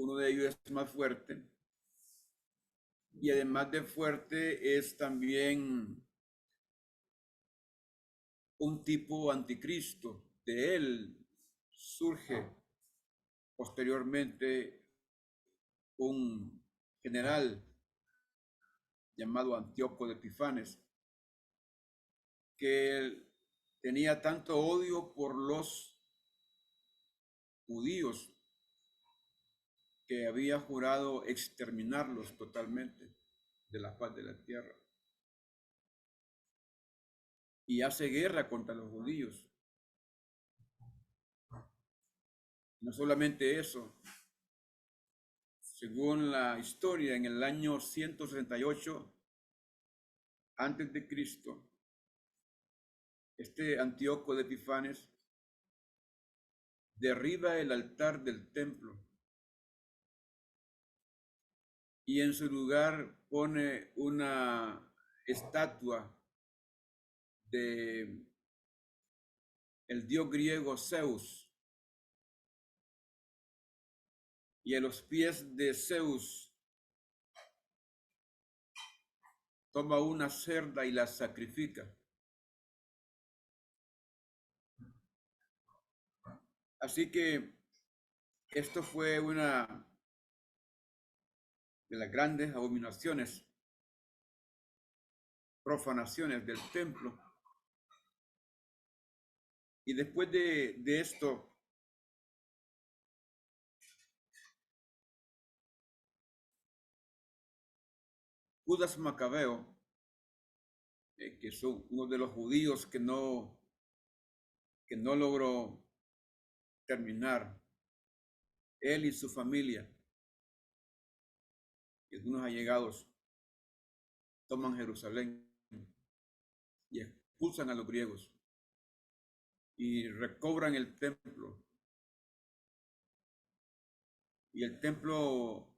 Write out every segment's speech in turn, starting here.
Uno de ellos es más fuerte y además de fuerte es también un tipo anticristo. De él surge posteriormente un general llamado Antíoco de Epifanes, que tenía tanto odio por los judíos que había jurado exterminarlos totalmente de la faz de la tierra. Y hace guerra contra los judíos. No solamente eso, según la historia, en el año 168 antes de Cristo, este Antíoco de Epifanes derriba el altar del templo y en su lugar pone una estatua de el dios griego Zeus, y a los pies de Zeus toma una cerda y la sacrifica. Así que esto fue una de las grandes abominaciones, profanaciones del templo. Y después de esto, Judas Macabeo, que es uno de los judíos que no logró terminar, él y su familia y algunos allegados toman Jerusalén y expulsan a los griegos y recobran el templo. Y el templo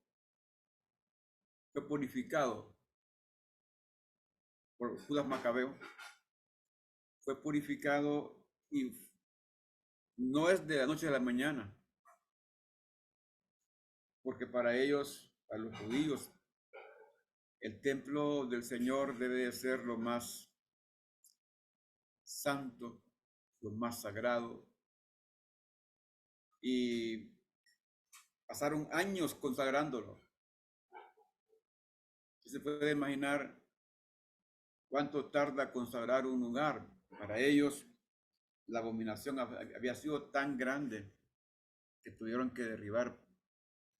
fue purificado por Judas Macabeo, fue purificado y no es de la noche a la mañana, porque para ellos, a los judíos, el templo del Señor debe de ser lo más santo, lo más sagrado. Y pasaron años consagrándolo. Se puede imaginar cuánto tarda consagrar un lugar. Para ellos, la abominación había sido tan grande que tuvieron que derribar,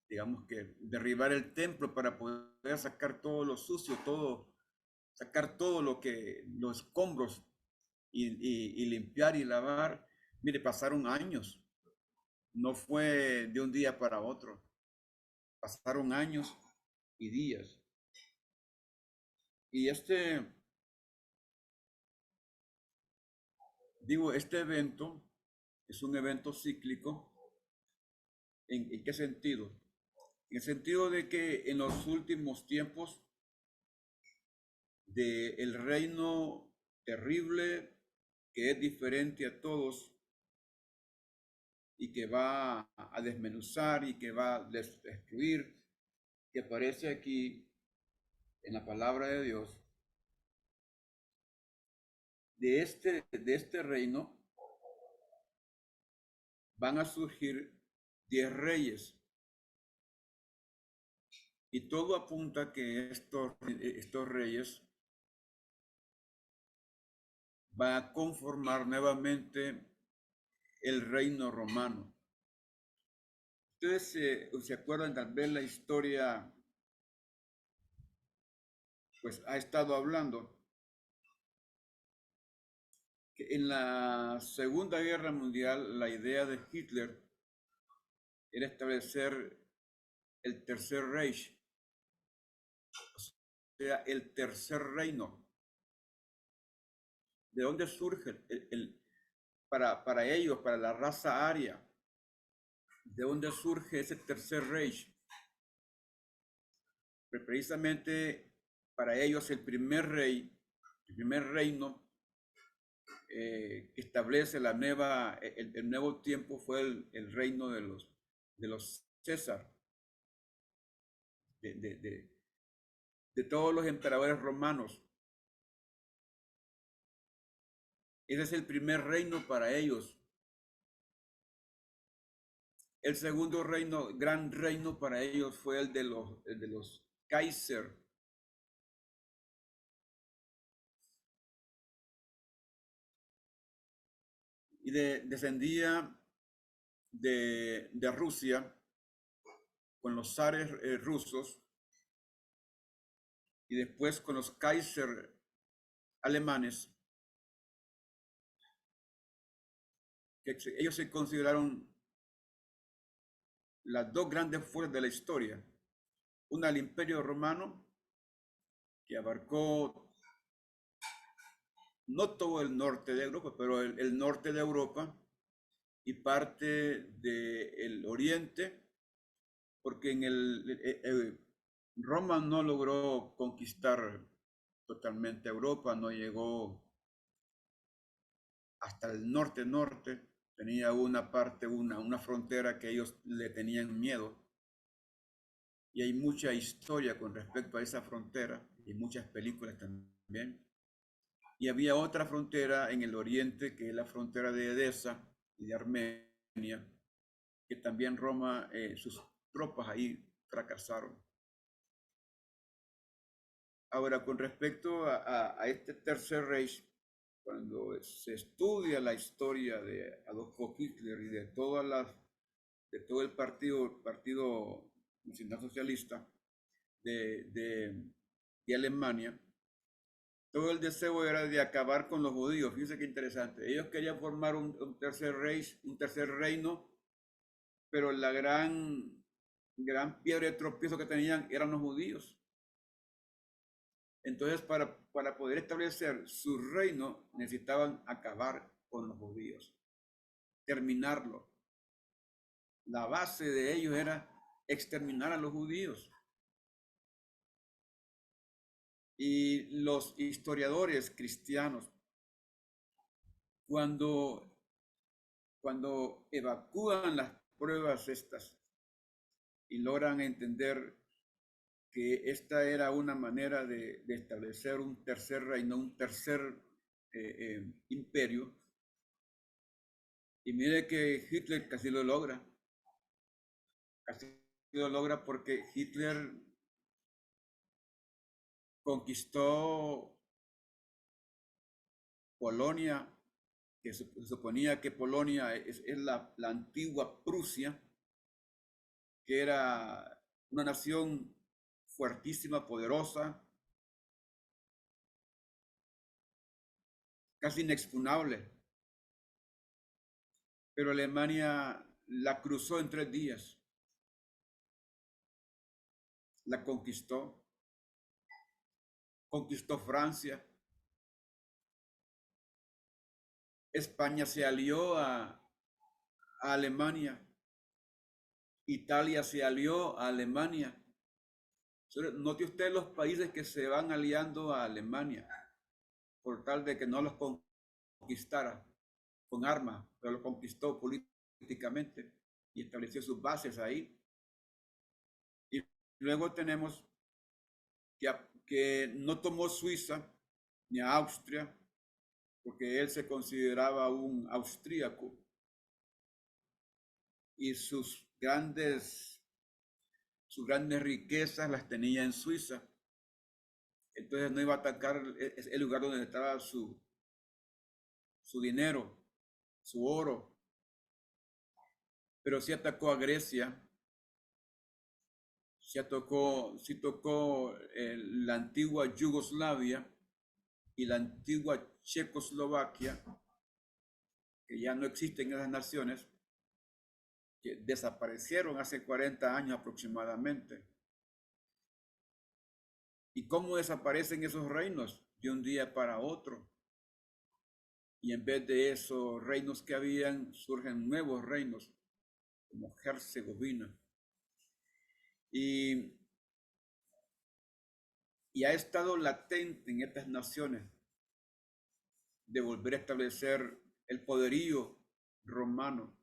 digamos que derribar el templo para poder sacar todo lo sucio, todo, sacar todo lo que, los escombros y limpiar y lavar. Mire, pasaron años, no fue de un día para otro, pasaron años y días. Y este evento es un evento cíclico. ¿En qué sentido? En el sentido de que en los últimos tiempos del reino terrible que es diferente a todos y que va a desmenuzar y que va a destruir, que aparece aquí en la palabra de Dios, de este reino van a surgir 10 reyes. Y todo apunta que estos reyes van a conformar nuevamente el reino romano. Ustedes se acuerdan tal vez la historia, pues ha estado hablando que en la Segunda Guerra Mundial la idea de Hitler era establecer el Tercer Reich, o sea, el tercer reino. ¿De dónde surge para ellos, para la raza aria? ¿De dónde surge ese Tercer Reich? Pues precisamente para ellos el primer rey, el primer reino que establece el nuevo tiempo fue el reino de los César. de, de, de, de todos los emperadores romanos. Ese es el primer reino para ellos. El segundo reino, gran reino para ellos, fue el de los Kaiser. Y descendía de Rusia con los zares rusos y después con los Kaiser alemanes, que ellos se consideraron las dos grandes fuerzas de la historia. Una, el Imperio Romano, que abarcó no todo el norte de Europa, pero el norte de Europa y parte del oriente, porque Roma no logró conquistar totalmente Europa, no llegó hasta el norte, tenía una parte, una frontera que ellos le tenían miedo. Y hay mucha historia con respecto a esa frontera y muchas películas también. Y había otra frontera en el oriente, que es la frontera de Edesa y de Armenia, que también Roma, sus tropas ahí fracasaron. Ahora, con respecto a este Tercer Reich, cuando se estudia la historia de Adolfo Hitler y de todo el partido nacional socialista de Alemania, todo el deseo era de acabar con los judíos. Fíjense qué interesante. Ellos querían formar un tercer Reich, un tercer reino, pero la gran piedra de tropiezo que tenían eran los judíos. Entonces, para poder establecer su reino, necesitaban acabar con los judíos, terminarlo. La base de ellos era exterminar a los judíos. Y los historiadores cristianos, cuando evacúan las pruebas estas y logran entender que esta era una manera de establecer un tercer reino, un tercer imperio. Y mire que Hitler casi lo logra. Casi lo logra porque Hitler conquistó Polonia, que se suponía que Polonia es la antigua Prusia, que era una nación fuertísima, poderosa, casi inexpugnable. Pero Alemania la cruzó en 3 días, la conquistó Francia, España se alió a Alemania, Italia se alió a Alemania. Note usted los países que se van aliando a Alemania por tal de que no los conquistara con armas, pero lo conquistó políticamente y estableció sus bases ahí. Y luego tenemos que no tomó Suiza ni a Austria, porque él se consideraba un austríaco y sus grandes riquezas las tenía en Suiza. Entonces no iba a atacar el lugar donde estaba su dinero, su oro, pero sí atacó a Grecia, sí tocó la antigua Yugoslavia y la antigua Checoslovaquia, que ya no existen esas naciones, que desaparecieron hace 40 años aproximadamente. ¿Y cómo desaparecen esos reinos de un día para otro? Y en vez de esos reinos que habían, surgen nuevos reinos, como Herzegovina. Y ha estado latente en estas naciones de volver a establecer el poderío romano.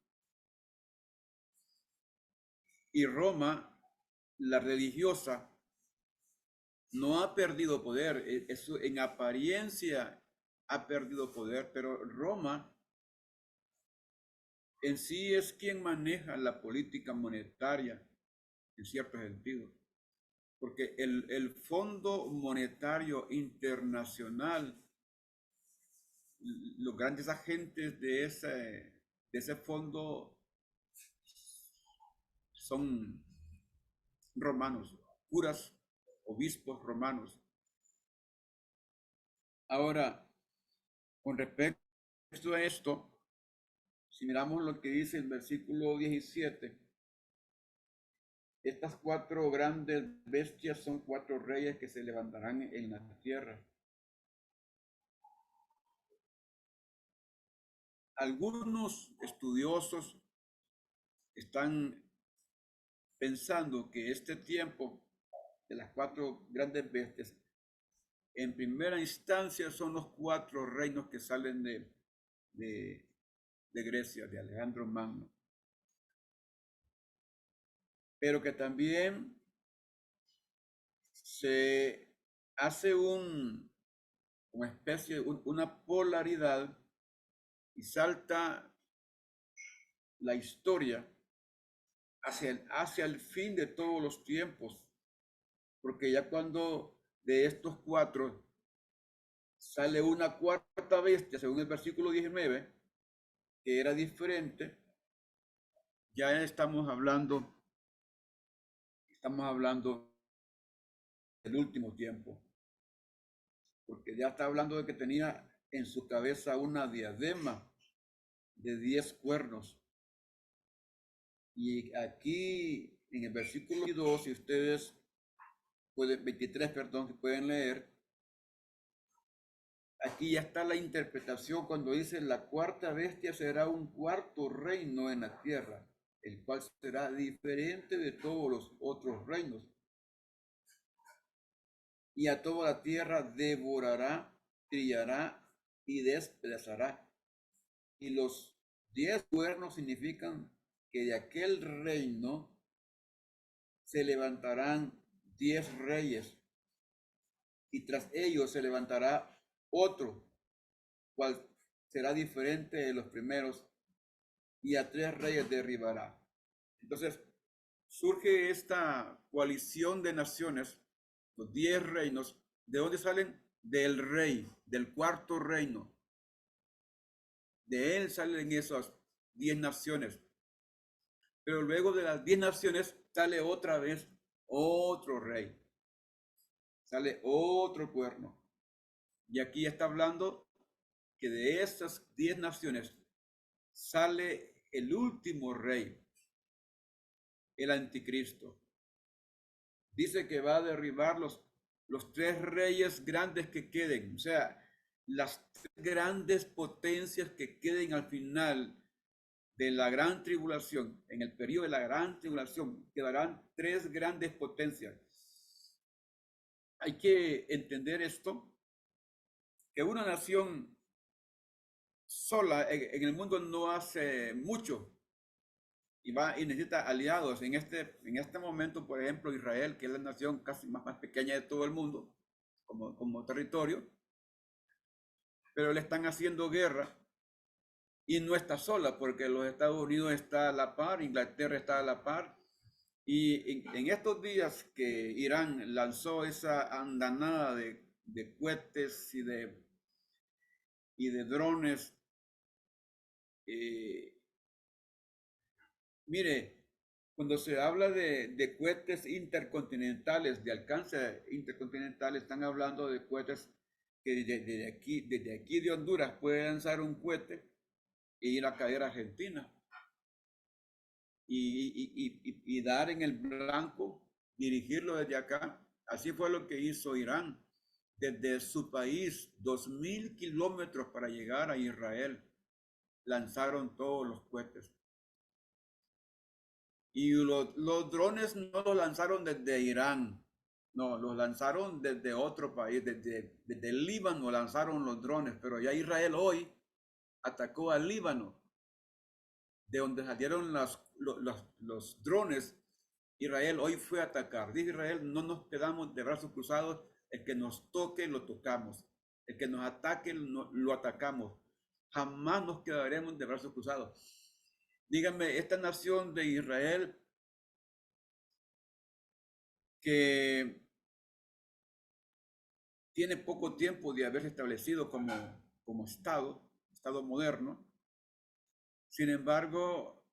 Y Roma, la religiosa, no ha perdido poder, eso en apariencia ha perdido poder, pero Roma en sí es quien maneja la política monetaria en cierto sentido, porque el Fondo Monetario Internacional, los grandes agentes de ese fondo son romanos, curas, obispos romanos. Ahora, con respecto a esto, si miramos lo que dice el versículo 17, estas cuatro grandes bestias son cuatro reyes que se levantarán en la tierra. Algunos estudiosos están pensando que este tiempo de las cuatro grandes bestias, en primera instancia son los cuatro reinos que salen de, de Grecia, de Alejandro Magno, pero que también se hace una especie, una polaridad y salta la historia hacia el fin de todos los tiempos, porque ya cuando de estos cuatro sale una cuarta bestia, según el versículo 19, que era diferente, ya estamos hablando del último tiempo, porque ya está hablando de que tenía en su cabeza una diadema de 10 cuernos. Y aquí en el versículo 22, si ustedes pueden, 23, perdón, si pueden leer, aquí ya está la interpretación cuando dice la cuarta bestia será un cuarto reino en la tierra, el cual será diferente de todos los otros reinos. Y a toda la tierra devorará, trillará y despedazará. Y los 10 cuernos significan que de aquel reino se levantarán 10 reyes, y tras ellos se levantará otro, cual será diferente de los primeros, y a 3 reyes derribará. Entonces, surge esta coalición de naciones, los 10 reinos. ¿De dónde salen? Del rey, del cuarto reino. De él salen esas 10 naciones. Pero luego de las 10 naciones sale otra vez otro rey. Sale otro cuerno. Y aquí está hablando que de esas 10 naciones sale el último rey, el anticristo. Dice que va a derribar los 3 reyes grandes que queden, o sea, las 3 grandes potencias que queden al final de la gran tribulación. En el periodo de la gran tribulación quedarán 3 grandes potencias. Hay que entender esto, que una nación sola en el mundo no hace mucho y necesita aliados. En este momento, por ejemplo, Israel, que es la nación casi más pequeña de todo el mundo como territorio, pero le están haciendo guerra y no está sola porque los Estados Unidos está a la par, Inglaterra está a la par. Y en estos días que Irán lanzó esa andanada de cohetes y de drones, eh, mire, cuando se habla de cohetes intercontinentales, de alcance intercontinental, están hablando de cohetes que desde aquí de Honduras puede lanzar un cohete e ir a caer a Argentina y dar en el blanco, dirigirlo desde acá. Así fue lo que hizo Irán. Desde su país, 2000 kilómetros para llegar a Israel, lanzaron todos los cohetes. Y los drones no los lanzaron desde Irán, no, los lanzaron desde otro país, desde el Líbano lanzaron los drones, pero ya Israel hoy atacó al Líbano, de donde salieron los drones Israel hoy fue a atacar. Dice Israel, no nos quedamos de brazos cruzados, el que nos toque lo tocamos, el que nos ataque lo atacamos. Jamás nos quedaremos de brazos cruzados. Díganme, esta nación de Israel que tiene poco tiempo de haberse establecido como Estado moderno, sin embargo,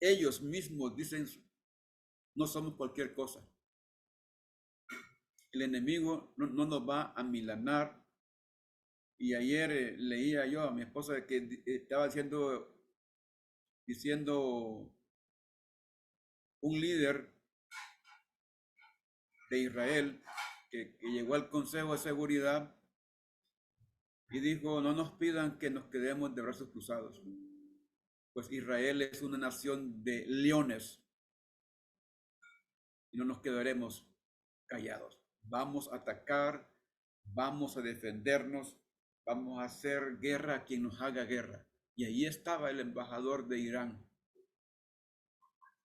ellos mismos dicen, no somos cualquier cosa. El enemigo no nos va a milanar. Y ayer leía yo a mi esposa que estaba diciendo un líder de Israel que llegó al Consejo de Seguridad y dijo, no nos pidan que nos quedemos de brazos cruzados, pues Israel es una nación de leones y no nos quedaremos callados. Vamos a atacar, vamos a defendernos, vamos a hacer guerra a quien nos haga guerra. Y ahí estaba el embajador de Irán.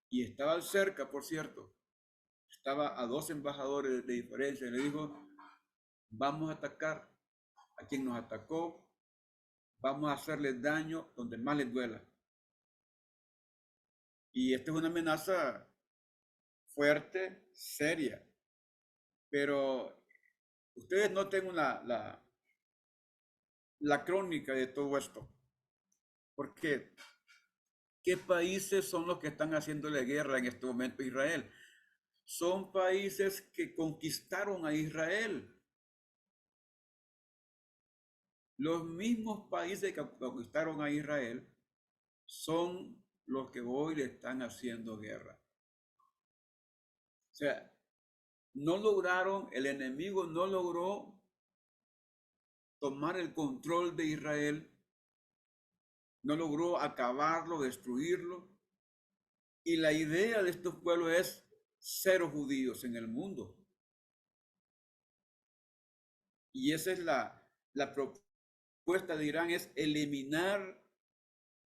Y estaba cerca, por cierto, estaba a 2 embajadores de diferencia. Y le dijo, vamos a atacar a quien nos atacó, vamos a hacerle daño donde más les duela. Y esta es una amenaza fuerte, seria. Pero ustedes noten la crónica de todo esto. Porque, ¿qué países son los que están haciéndole guerra en este momento a Israel? Son países que conquistaron a Israel. Los mismos países que conquistaron a Israel son los que hoy le están haciendo guerra. O sea, el enemigo no logró tomar el control de Israel, no logró acabarlo, destruirlo. Y la idea de estos pueblos es cero judíos en el mundo. Y esa es la propuesta de Irán, es eliminar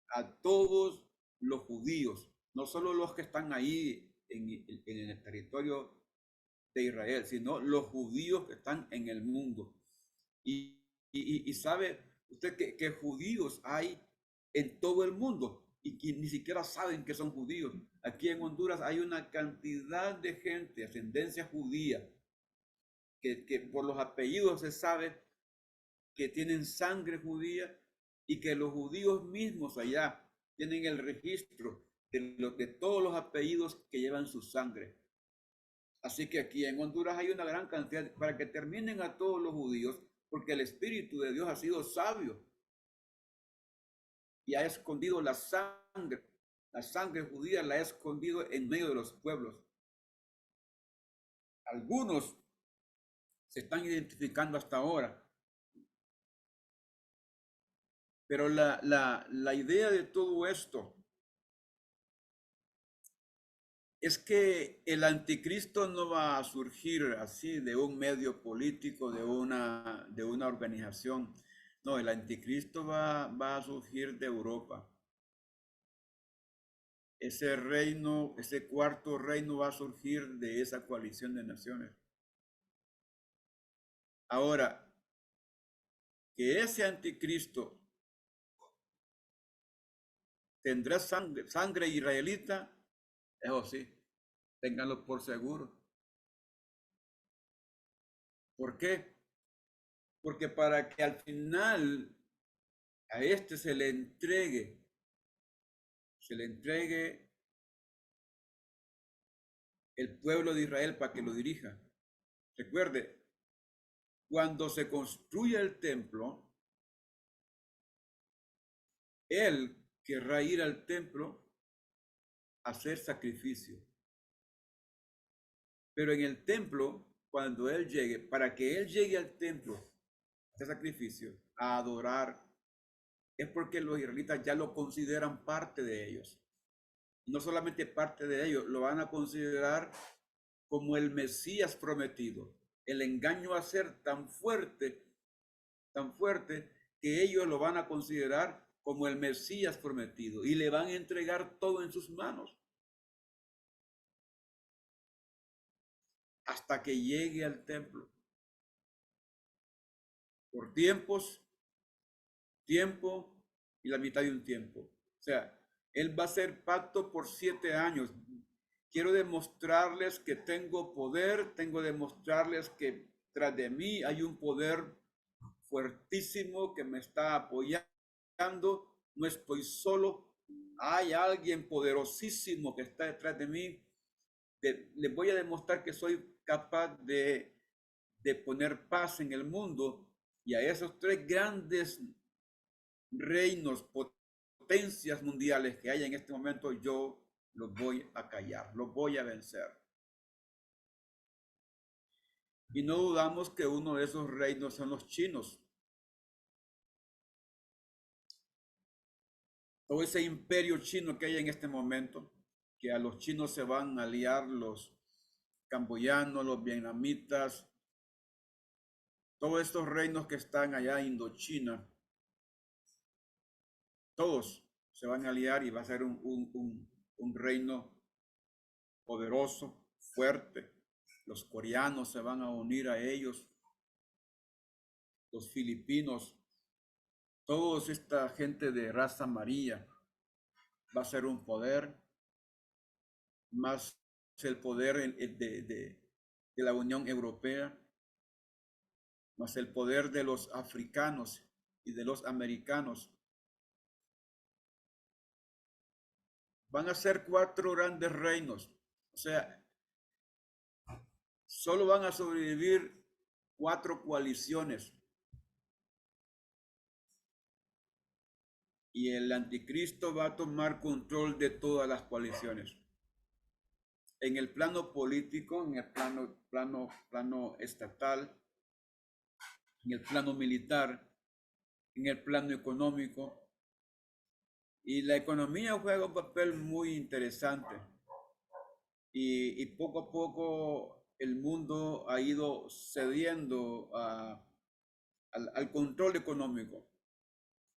a todos los judíos, no solo los que están ahí en el territorio de Israel, sino los judíos que están en el mundo. Y sabe usted que judíos hay en todo el mundo y que ni siquiera saben que son judíos. Aquí en Honduras hay una cantidad de gente de ascendencia judía que por los apellidos se sabe que tienen sangre judía y que los judíos mismos allá tienen el registro de todos los apellidos que llevan su sangre. Así que aquí en Honduras hay una gran cantidad para que terminen a todos los judíos, porque el Espíritu de Dios ha sido sabio y ha escondido la sangre judía la ha escondido en medio de los pueblos. Algunos se están identificando hasta ahora, pero la idea de todo esto es que el anticristo no va a surgir así de un medio político, de una organización. No, el anticristo va a surgir de Europa. Ese reino, ese cuarto reino va a surgir de esa coalición de naciones. Ahora, que ese anticristo tendrá sangre israelita, eso sí, ténganlo por seguro. ¿Por qué? Porque para que al final a este se le entregue el pueblo de Israel para que lo dirija. Recuerde, cuando se construya el templo, él querrá ir al templo a hacer sacrificio. Pero en el templo, cuando él llegue, para que él llegue al templo a hacer sacrificio, a adorar, es porque los israelitas ya lo consideran parte de ellos. No solamente parte de ellos, lo van a considerar como el Mesías prometido. El engaño va a ser tan fuerte, que ellos lo van a considerar como el Mesías prometido y le van a entregar todo en sus manos. hasta que llegue al templo. Por tiempos, tiempo y la mitad de un tiempo. O sea, Él va a hacer pacto por 7 años. Quiero demostrarles que tengo poder, tengo que demostrarles que tras de mí hay un poder fuertísimo que me está apoyando. No estoy solo, hay alguien poderosísimo que está detrás de mí. Les voy a demostrar que soy capaz de poner paz en el mundo, y a esos tres grandes reinos, potencias mundiales que hay en este momento, yo los voy a callar, los voy a vencer. Y no dudamos que uno de esos reinos son los chinos. Todo ese imperio chino que hay en este momento, que a los chinos se van a aliar los camboyanos, los vietnamitas, todos estos reinos que están allá en Indochina, todos se van a aliar y va a ser un reino poderoso, fuerte. Los coreanos se van a unir a ellos, los filipinos, toda esta gente de raza amarilla. Va a ser un poder, más el poder de la Unión Europea, más el poder de los africanos y de los americanos. Van a ser 4 grandes reinos. O sea, solo van a sobrevivir 4 coaliciones. Y el anticristo va a tomar control de todas las coaliciones. En el plano político, en el plano estatal, en el plano militar, en el plano económico. Y la economía juega un papel muy interesante. Y poco a poco el mundo ha ido cediendo al control económico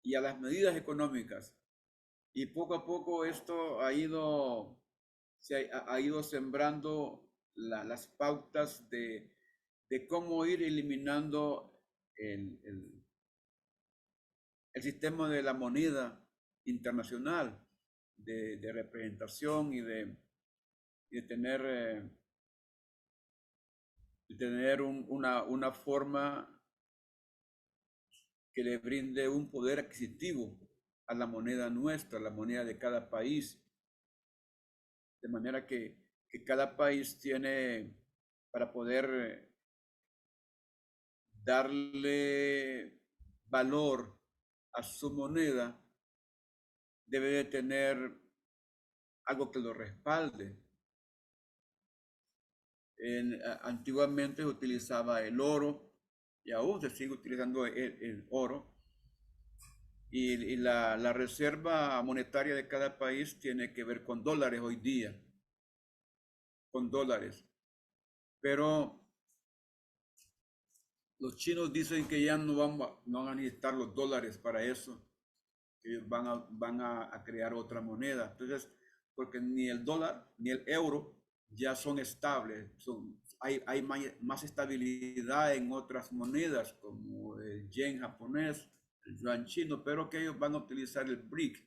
y a las medidas económicas. Y poco a poco esto ha ido sembrando las pautas de cómo ir eliminando el sistema de la moneda internacional, de representación y de tener una forma que le brinde un poder adquisitivo a la moneda nuestra, a la moneda de cada país, de manera que cada país tiene, para poder darle valor a su moneda, debe de tener algo que lo respalde. Antiguamente se utilizaba el oro, y aún se sigue utilizando el oro, y la reserva monetaria de cada país tiene que ver con dólares hoy día, con dólares. Pero los chinos dicen que ya no van a necesitar los dólares para eso, que ellos van a crear otra moneda. Entonces, porque ni el dólar ni el euro ya son estables, hay más estabilidad en otras monedas como el yen japonés, el yuan chino, pero que ellos van a utilizar el BRIC,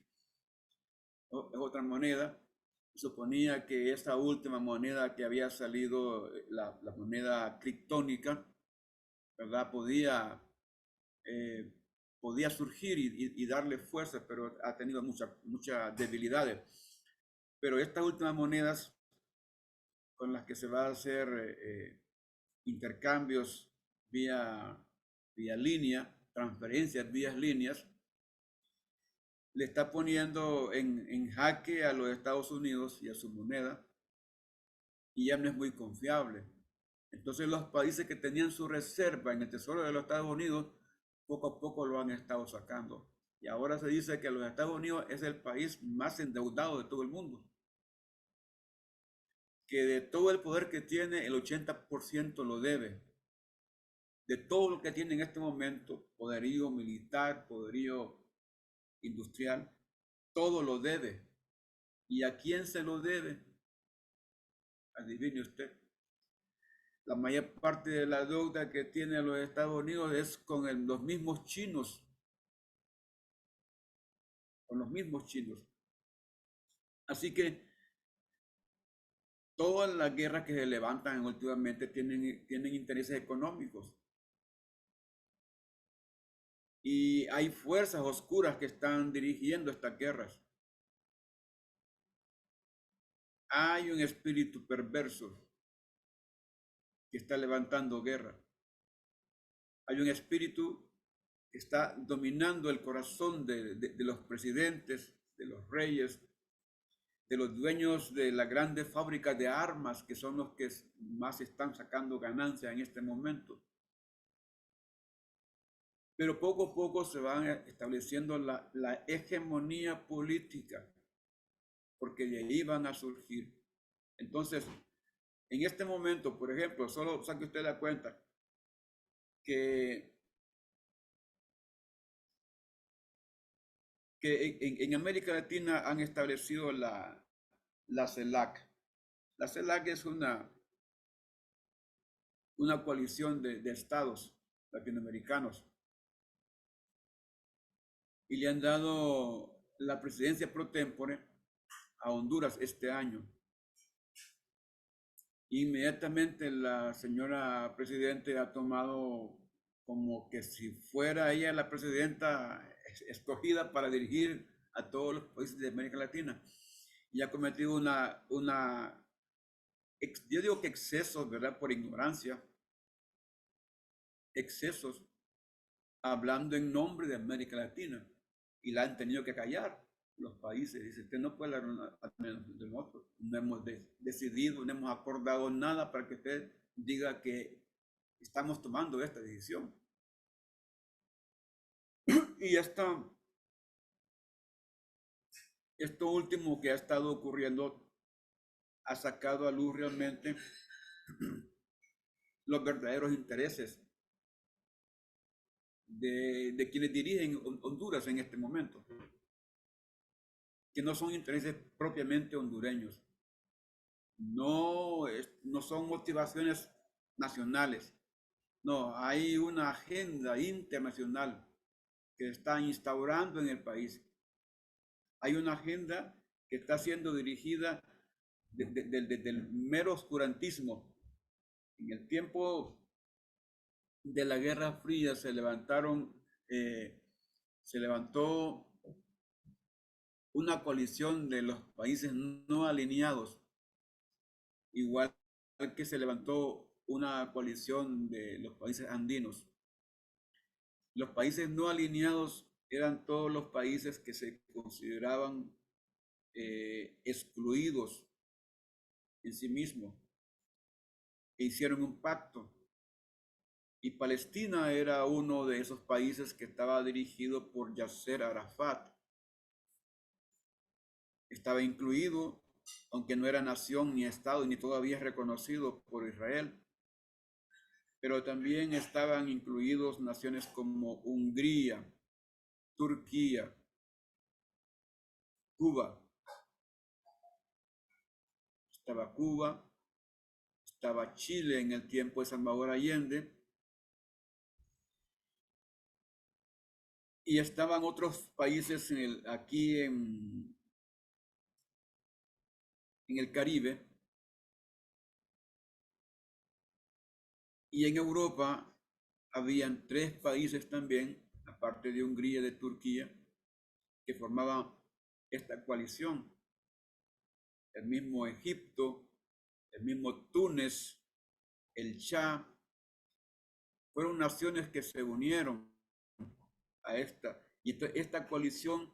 ¿no? Es otra moneda. Suponía que esta última moneda que había salido, la moneda criptónica, ¿verdad? Eh, podía surgir y darle fuerza, pero ha tenido muchas debilidades. Pero estas últimas monedas con las que se va a hacer intercambios vía línea, transferencias vía líneas, le está poniendo en jaque a los Estados Unidos y a su moneda, y ya no es muy confiable. Entonces los países que tenían su reserva en el Tesoro de los Estados Unidos, poco a poco lo han estado sacando. Y ahora se dice que los Estados Unidos es el país más endeudado de todo el mundo. Que de todo el poder que tiene, el 80% lo debe. De todo lo que tiene en este momento, poderío militar, poderío industrial, todo lo debe. ¿Y a quién se lo debe? Adivine usted. la mayor parte de la deuda que tiene los Estados Unidos es con los mismos chinos, con los mismos chinos. Así que todas las guerras que se levantan últimamente tienen intereses económicos. Y hay fuerzas oscuras que están dirigiendo estas guerras. Hay un espíritu perverso que está levantando guerra. Hay un espíritu que está dominando el corazón de los presidentes, de los reyes, de los dueños de las grandes fábricas de armas, que son los que más están sacando ganancias en este momento. Pero poco a poco se van estableciendo la hegemonía política, porque de ahí van a surgir. Entonces, en este momento, por ejemplo, solo saque usted la cuenta que, en América Latina han establecido la CELAC. La CELAC es una coalición de estados latinoamericanos y le han dado la presidencia pro tempore a Honduras este año. Inmediatamente la señora presidente ha tomado como que si fuera ella la presidenta escogida para dirigir a todos los países de América Latina. Y ha cometido yo digo que excesos, ¿verdad? Por ignorancia, excesos, hablando en nombre de América Latina. Y la han tenido que callar los países. Dice, usted no puede hablar de nosotros. No hemos decidido, no hemos acordado nada para que usted diga que estamos tomando esta decisión. Y esto último que ha estado ocurriendo ha sacado a luz realmente los verdaderos intereses de quienes dirigen Honduras en este momento, que no son intereses propiamente hondureños, no son motivaciones nacionales, no, hay una agenda internacional que está instaurando en el país. Hay una agenda que está siendo dirigida desde el mero oscurantismo. En el tiempo de la Guerra Fría se levantó una coalición de los países no alineados, igual que se levantó una coalición de los países andinos. Los países no alineados eran todos los países que se consideraban excluidos en sí mismos, e hicieron un pacto. Y Palestina era uno de esos países que estaba dirigido por Yasser Arafat. Estaba incluido, aunque no era nación ni estado, ni todavía reconocido por Israel. Pero también estaban incluidos naciones como Hungría, Turquía, Cuba. Estaba Cuba, estaba Chile en el tiempo de Salvador Allende, y estaban otros países aquí en el Caribe, y en Europa habían 3 países también, aparte de Hungría y de Turquía, que formaban esta coalición. El mismo Egipto, el mismo Túnez, el Chad, fueron naciones que se unieron a y esta coalición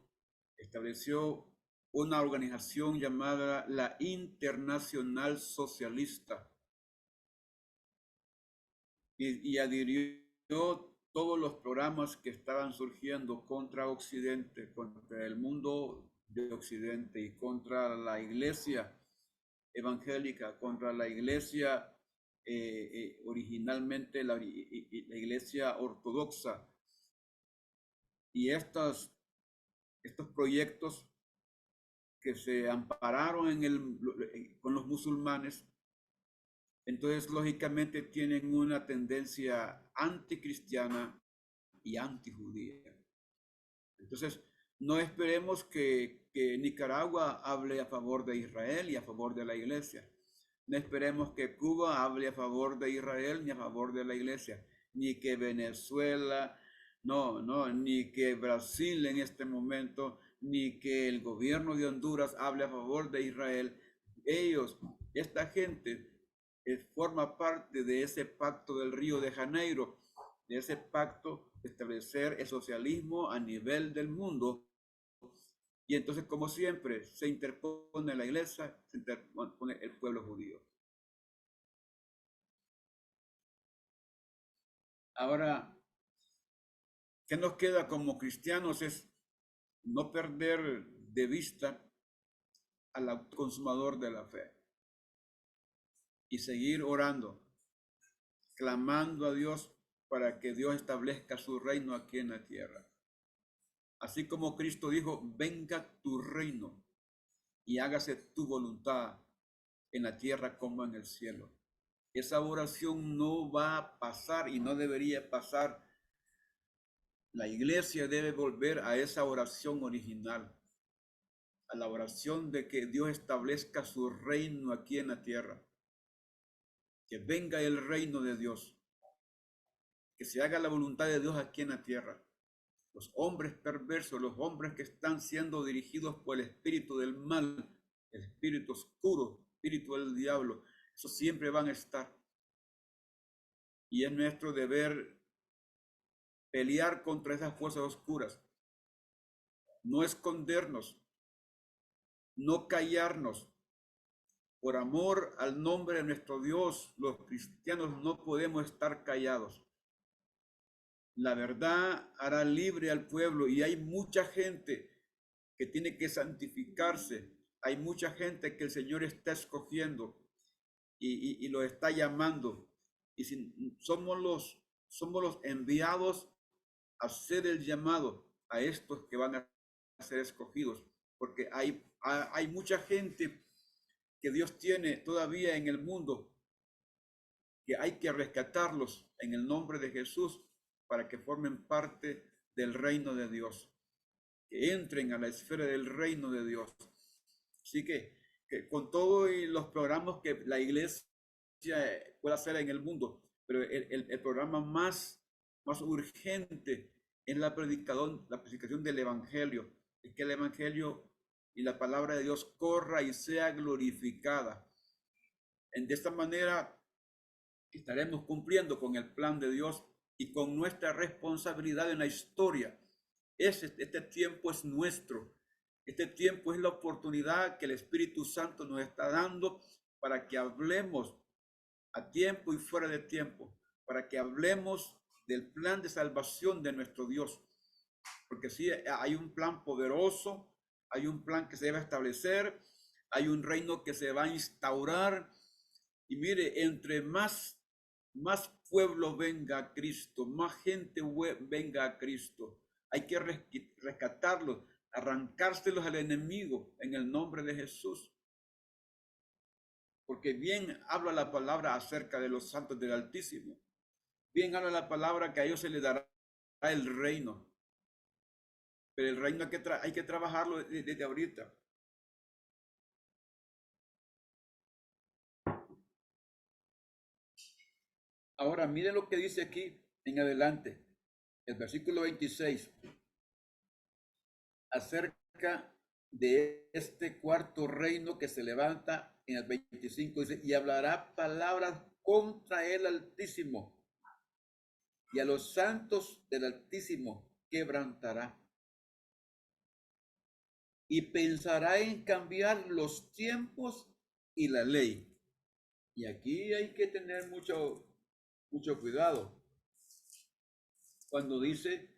estableció una organización llamada la Internacional Socialista y adhirió todos los programas que estaban surgiendo contra Occidente, contra el mundo de Occidente y contra la iglesia evangélica, contra la iglesia originalmente la iglesia ortodoxa. Y estos proyectos que se ampararon con los musulmanes entonces lógicamente tienen una tendencia anticristiana y antijudía. Entonces, no esperemos que Nicaragua hable a favor de Israel y a favor de la iglesia. No esperemos que Cuba hable a favor de Israel ni a favor de la iglesia, ni que Venezuela, ni que Brasil en este momento, ni que el gobierno de Honduras hable a favor de Israel. Ellos, esta gente, forma parte de ese pacto del Río de Janeiro, de ese pacto de establecer el socialismo a nivel del mundo. Y entonces, como siempre, se interpone la iglesia, se interpone el pueblo judío. Ahora, ¿qué nos queda como cristianos? Es no perder de vista al consumador de la fe y seguir orando, clamando a Dios para que Dios establezca su reino aquí en la tierra. Así como Cristo dijo, venga tu reino y hágase tu voluntad en la tierra como en el cielo. Esa oración no va a pasar y no debería pasar. La iglesia debe volver a esa oración original, a la oración de que Dios establezca su reino aquí en la tierra, que venga el reino de Dios, que se haga la voluntad de Dios aquí en la tierra. Los hombres perversos, los hombres que están siendo dirigidos por el espíritu del mal, el espíritu oscuro, espíritu del diablo, esos siempre van a estar. Y es nuestro deber pelear contra esas fuerzas oscuras, no escondernos, no callarnos. Por amor al nombre de nuestro Dios, los cristianos no podemos estar callados. La verdad hará libre al pueblo y hay mucha gente que tiene que santificarse. Hay mucha gente que el Señor está escogiendo y lo está llamando. Y si somos los enviados a hacer el llamado a estos que van a ser escogidos, porque hay mucha gente que Dios tiene todavía en el mundo, que hay que rescatarlos en el nombre de Jesús para que formen parte del reino de Dios, que entren a la esfera del reino de Dios. Así que con todos los programas que la iglesia puede hacer en el mundo, pero el programa más urgente es la predicación del Evangelio, es que el Evangelio y la palabra de Dios corra y sea glorificada. De esta manera estaremos cumpliendo con el plan de Dios y con nuestra responsabilidad en la historia. Este tiempo es nuestro. Este tiempo es la oportunidad que el Espíritu Santo nos está dando para que hablemos a tiempo y fuera de tiempo, para que hablemos del plan de salvación de nuestro Dios. Porque sí, hay un plan poderoso, hay un plan que se debe establecer, hay un reino que se va a instaurar. Y mire, entre más pueblo venga a Cristo, más gente venga a Cristo. Hay que rescatarlos, arrancárselos al enemigo en el nombre de Jesús. Porque bien habla la palabra acerca de los santos del Altísimo. Bien habla la palabra que a ellos se les dará el reino. Pero el reino hay que trabajarlo desde ahorita. Ahora, mire lo que dice aquí en adelante, el versículo 26, acerca de este cuarto reino que se levanta en el 25, dice, y hablará palabras contra el Altísimo, y a los santos del Altísimo quebrantará, y pensará en cambiar los tiempos y la ley. Y aquí hay que tener mucho cuidado cuando dice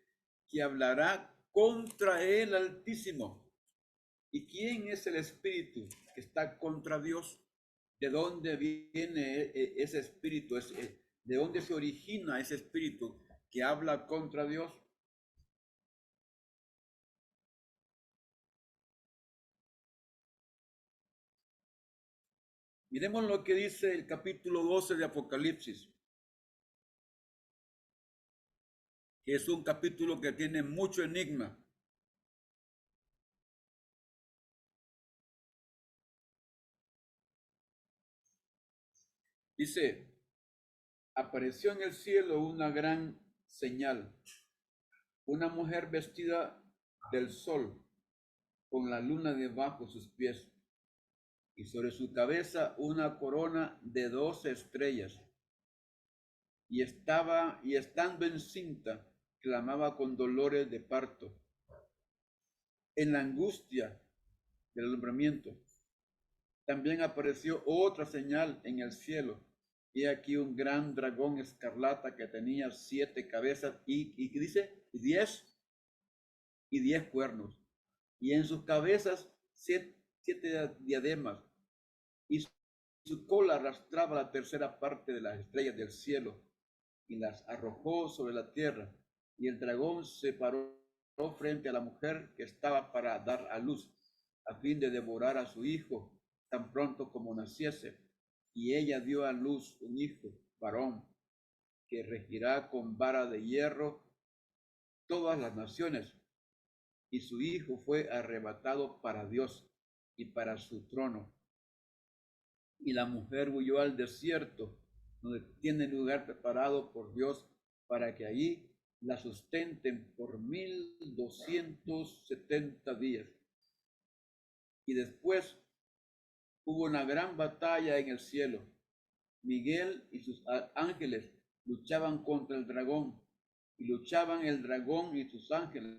que hablará contra el Altísimo. ¿Y quién es el espíritu que está contra Dios? ¿De dónde viene ese espíritu? ¿De dónde se origina ese espíritu que habla contra Dios? Miremos lo que dice el capítulo 12 de Apocalipsis, que es un capítulo que tiene mucho enigma. Dice, apareció en el cielo una gran señal, una mujer vestida del sol, con la luna debajo de sus pies, y sobre su cabeza una corona de 12 estrellas. Y estando encinta, clamaba con dolores de parto, en la angustia del alumbramiento. También apareció otra señal en el cielo, y aquí un gran dragón escarlata que tenía 7 cabezas y dice 10 cuernos, y en sus cabezas 7 diademas, y su cola arrastraba la tercera parte de las estrellas del cielo y las arrojó sobre la tierra. Y el dragón se paró frente a la mujer que estaba para dar a luz, a fin de devorar a su hijo tan pronto como naciese. Y ella dio a luz un hijo, varón, que regirá con vara de hierro todas las naciones. Y su hijo fue arrebatado para Dios y para su trono. Y la mujer huyó al desierto, donde tiene lugar preparado por Dios para que allí la sustenten por 1270 días. Y después hubo una gran batalla en el cielo. Miguel y sus ángeles luchaban contra el dragón, y luchaban el dragón y sus ángeles,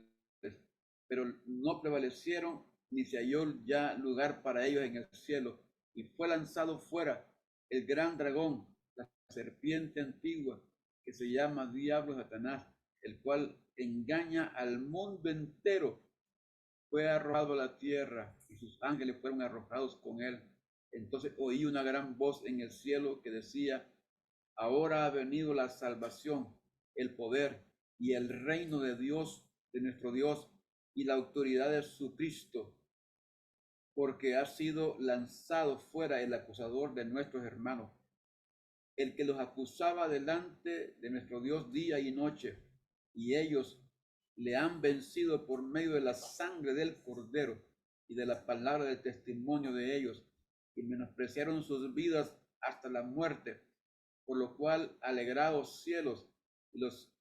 pero no prevalecieron, ni se halló ya lugar para ellos en el cielo. Y fue lanzado fuera el gran dragón, la serpiente antigua, que se llama Diablo Satanás, el cual engaña al mundo entero. Fue arrojado a la tierra y sus ángeles fueron arrojados con él. Entonces oí una gran voz en el cielo que decía, ahora ha venido la salvación, el poder y el reino de Dios, de nuestro Dios, y la autoridad de su Cristo, porque ha sido lanzado fuera el acusador de nuestros hermanos, el que los acusaba delante de nuestro Dios día y noche, y ellos le han vencido por medio de la sangre del Cordero y de la palabra de testimonio de ellos, y menospreciaron sus vidas hasta la muerte. Por lo cual, alegraos cielos, los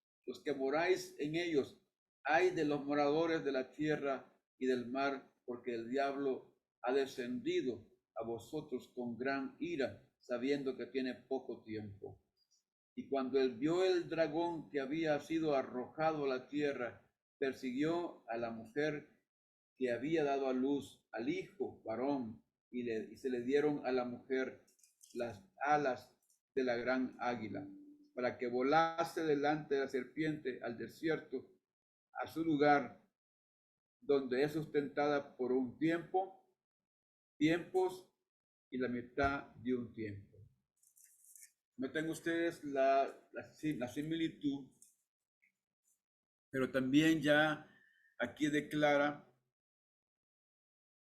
que moráis en ellos, ay de los moradores de la tierra y del mar, porque el diablo ha descendido a vosotros con gran ira, sabiendo que tiene poco tiempo. Y cuando él vio el dragón que había sido arrojado a la tierra, persiguió a la mujer que había dado a luz al hijo varón, y se le dieron a la mujer las alas de la gran águila, para que volase delante de la serpiente al desierto, a su lugar, donde es sustentada por un tiempo, tiempos y la mitad de un tiempo. Noten ustedes la similitud, pero también ya aquí declara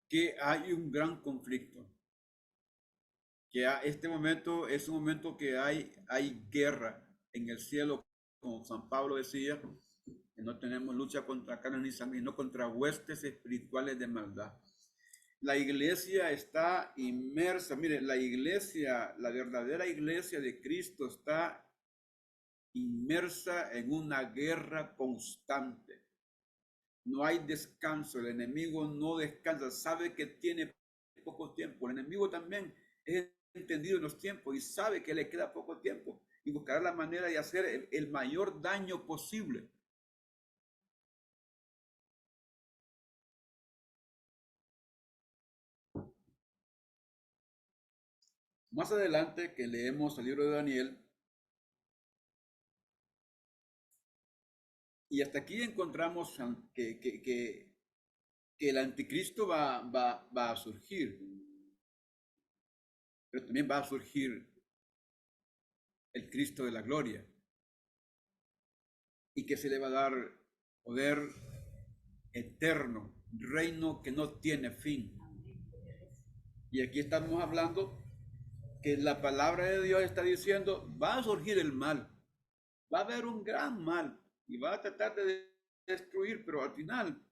que hay un gran conflicto, que este momento es un momento que hay guerra en el cielo, como San Pablo decía, que no tenemos lucha contra carne ni sangre, sino contra huestes espirituales de maldad. La iglesia está inmersa, mire, la iglesia, la verdadera iglesia de Cristo está inmersa en una guerra constante. No hay descanso, el enemigo no descansa, sabe que tiene poco tiempo. El enemigo también es entendido en los tiempos y sabe que le queda poco tiempo y buscará la manera de hacer el mayor daño posible. Más adelante que leemos el libro de Daniel, y hasta aquí encontramos que el anticristo va a surgir, pero también va a surgir el Cristo de la gloria, y que se le va a dar poder eterno, reino que no tiene fin. Y aquí estamos hablando que la palabra de Dios está diciendo, va a surgir el mal, va a haber un gran mal y va a tratar de destruir, pero al final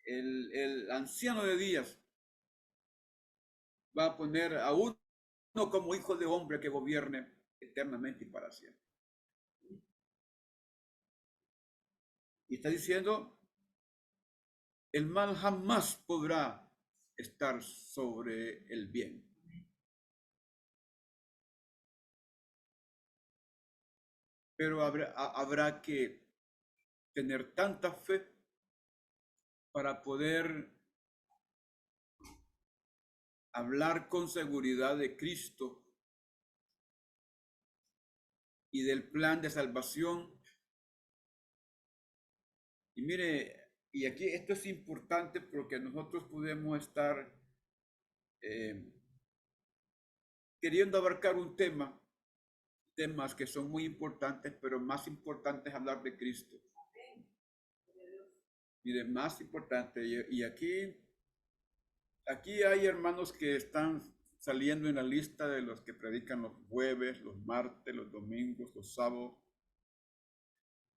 el anciano de días va a poner a uno como hijo de hombre que gobierne eternamente y para siempre. Y está diciendo, el mal jamás podrá estar sobre el bien. Pero habrá que tener tanta fe para poder hablar con seguridad de Cristo y del plan de salvación. Y mire, y aquí esto es importante porque nosotros podemos estar eh, queriendo abarcar un temas que son muy importantes, pero más importante es hablar de Cristo. Mire, más importante, y aquí hay hermanos que están saliendo en la lista de los que predican los jueves, los martes, los domingos, los sábados.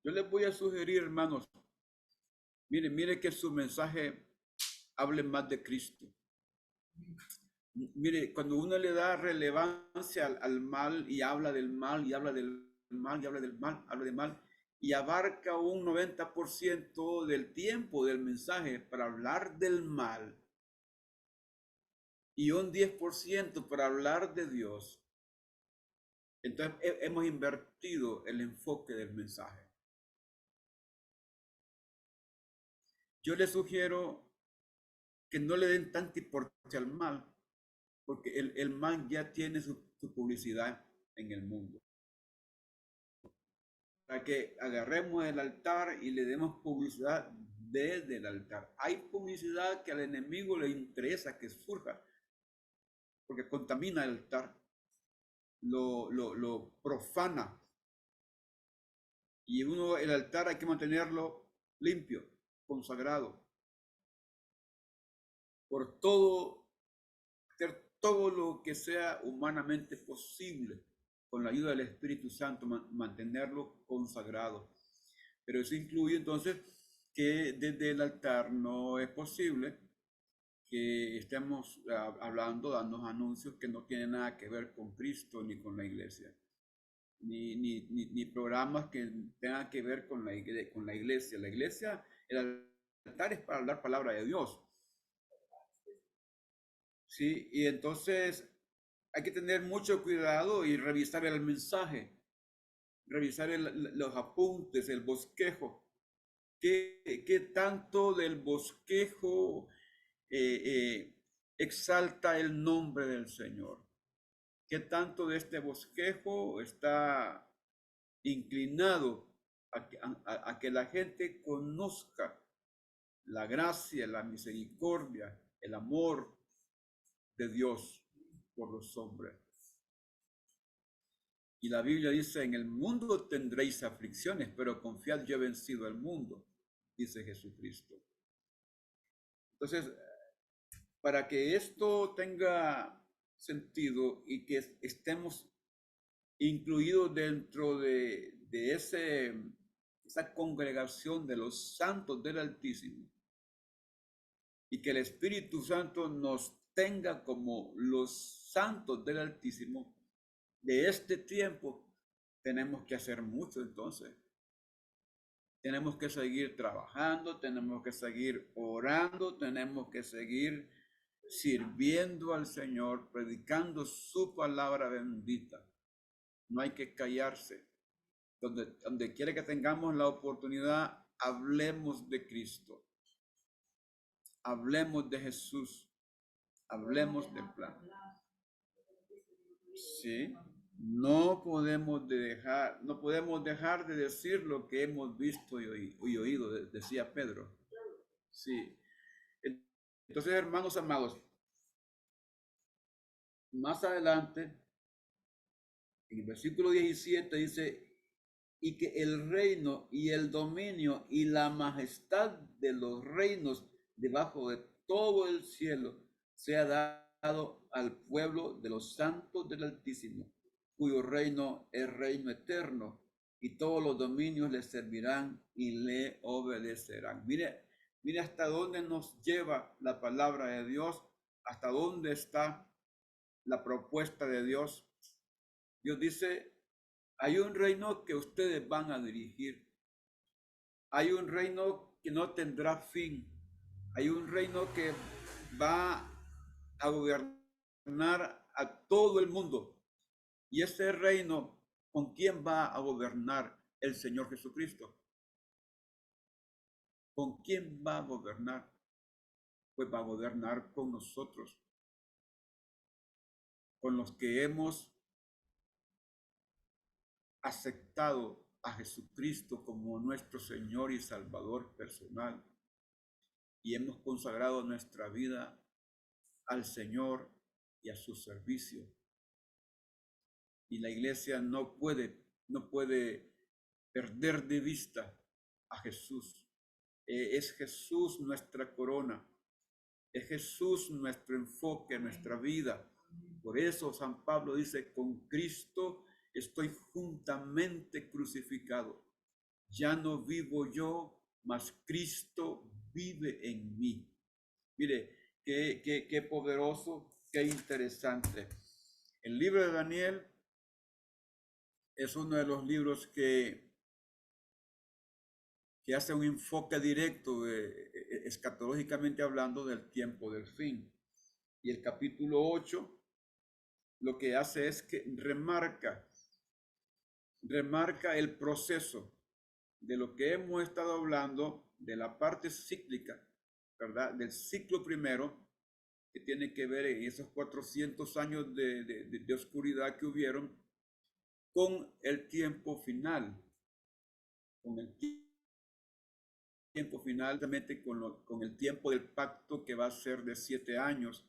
Yo les voy a sugerir, hermanos, mire que su mensaje hable más de Cristo. Mire, cuando uno le da relevancia al mal y habla del mal y habla del mal y habla del mal, habla del mal y abarca un 90% del tiempo del mensaje para hablar del mal y un 10% para hablar de Dios, entonces hemos invertido el enfoque del mensaje. Yo les sugiero que no le den tanta importancia al mal, porque el mal ya tiene su publicidad en el mundo. Para que agarremos el altar y le demos publicidad desde el altar. Hay publicidad que al enemigo le interesa que surja, porque contamina el altar, lo profana. Y el altar hay que mantenerlo limpio, consagrado, por todo, hacer todo lo que sea humanamente posible, con la ayuda del Espíritu Santo, mantenerlo consagrado. Pero eso incluye entonces que desde el altar no es posible que estemos hablando, dando anuncios que no tienen nada que ver con Cristo ni con la iglesia, ni programas que tengan que ver con la iglesia. La iglesia, el altar es para hablar palabra de Dios. Sí, y entonces hay que tener mucho cuidado y revisar el mensaje, revisar los apuntes, el bosquejo. ¿Qué tanto del bosquejo exalta el nombre del Señor? ¿Qué tanto de este bosquejo está inclinado a que la gente conozca la gracia, la misericordia, el amor de Dios por los hombres? Y la Biblia dice, en el mundo tendréis aflicciones, pero confiad, yo he vencido al mundo, dice Jesucristo. Entonces, para que esto tenga sentido y que estemos incluidos dentro de esa congregación de los santos del Altísimo, y que el Espíritu Santo nos tenga como los santos del Altísimo de este tiempo, tenemos que hacer mucho entonces. Tenemos que seguir trabajando, tenemos que seguir orando, tenemos que seguir sirviendo al Señor, predicando su palabra bendita. No hay que callarse. Donde quiera que tengamos la oportunidad, hablemos de Cristo. Hablemos de Jesús. Hablemos del plan. Sí. No podemos dejar de decir lo que hemos visto y oído, decía Pedro. Sí. Entonces, hermanos amados, más adelante, en el versículo 17 dice, y que el reino y el dominio y la majestad de los reinos debajo de todo el cielo sea al pueblo de los santos del Altísimo, cuyo reino es reino eterno, y todos los dominios le servirán y le obedecerán. Mire hasta dónde nos lleva la palabra de Dios, hasta dónde está la propuesta de Dios. Dios dice, hay un reino que ustedes van a dirigir. Hay un reino que no tendrá fin. Hay un reino que va a gobernar a todo el mundo. Y ese reino, ¿con quién va a gobernar? El Señor Jesucristo. ¿Con quién va a gobernar? Pues va a gobernar con nosotros, con los que hemos aceptado a Jesucristo como nuestro Señor y Salvador personal y hemos consagrado nuestra vida al Señor y a su servicio. Y la iglesia no puede perder de vista a Jesús. Es Jesús nuestra corona, es Jesús nuestro enfoque, nuestra vida. Por eso San Pablo dice, con Cristo estoy juntamente crucificado. Ya no vivo yo, mas Cristo vive en mí. Mire, qué poderoso, qué interesante. El libro de Daniel es uno de los libros que hace un enfoque directo, escatológicamente hablando, del tiempo del fin. Y el capítulo 8 lo que hace es que remarca el proceso de lo que hemos estado hablando, de la parte cíclica, ¿verdad? Del ciclo primero, que tiene que ver en esos 400 años de oscuridad que hubieron, con el tiempo final, con el tiempo final, realmente con el tiempo del pacto que va a ser de 7 años.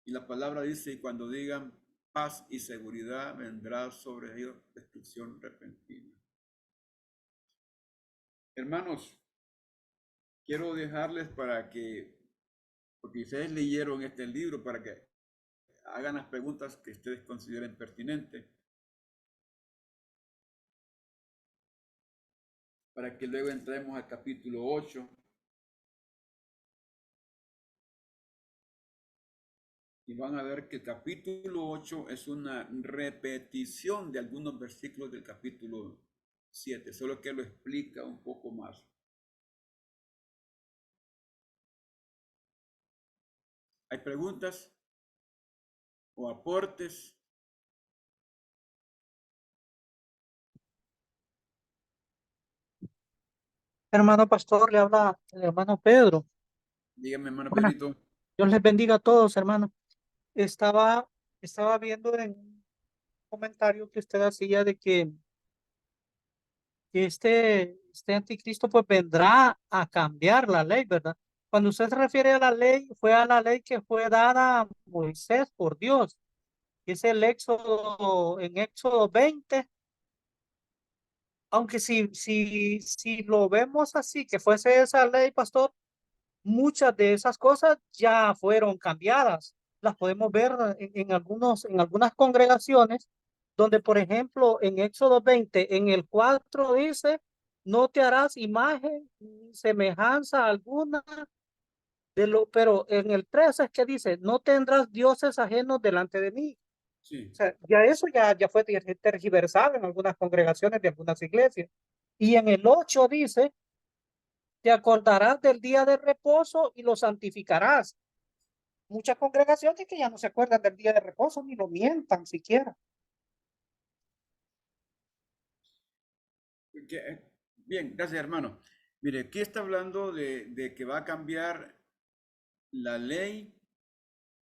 Y la palabra dice, y cuando digan paz y seguridad, vendrá sobre ellos destrucción repentina. Hermanos, quiero dejarles porque ustedes leyeron este libro, para que hagan las preguntas que ustedes consideren pertinentes, para que luego entremos al capítulo 8. Y van a ver que el capítulo 8 es una repetición de algunos versículos del capítulo 7, solo que lo explica un poco más. ¿Hay preguntas o aportes? Hermano pastor, le habla el hermano Pedro. Dígame, hermano Bueno, Pedrito. Dios les bendiga a todos, hermano. Estaba, estaba viendo en un comentario que usted hacía de que este anticristo pues vendrá a cambiar la ley, ¿verdad? Cuando usted se refiere a la ley, fue a la ley que fue dada a Moisés por Dios. Es el Éxodo, en Éxodo 20, aunque si lo vemos así, que fuese esa ley, pastor, muchas de esas cosas ya fueron cambiadas. Las podemos ver en algunas congregaciones, donde, por ejemplo, en Éxodo 20, en el 4 dice, no te harás imagen ni semejanza alguna pero en el 13 es que dice, no tendrás dioses ajenos delante de mí. Sí, O sea, ya eso ya fue tergiversado en algunas congregaciones de algunas iglesias. Y en el 8 dice, te acordarás del día de reposo y lo santificarás. Muchas congregaciones que ya no se acuerdan del día de reposo ni lo mientan siquiera. bien, gracias, hermano. Mire, aquí está hablando de que va a cambiar la ley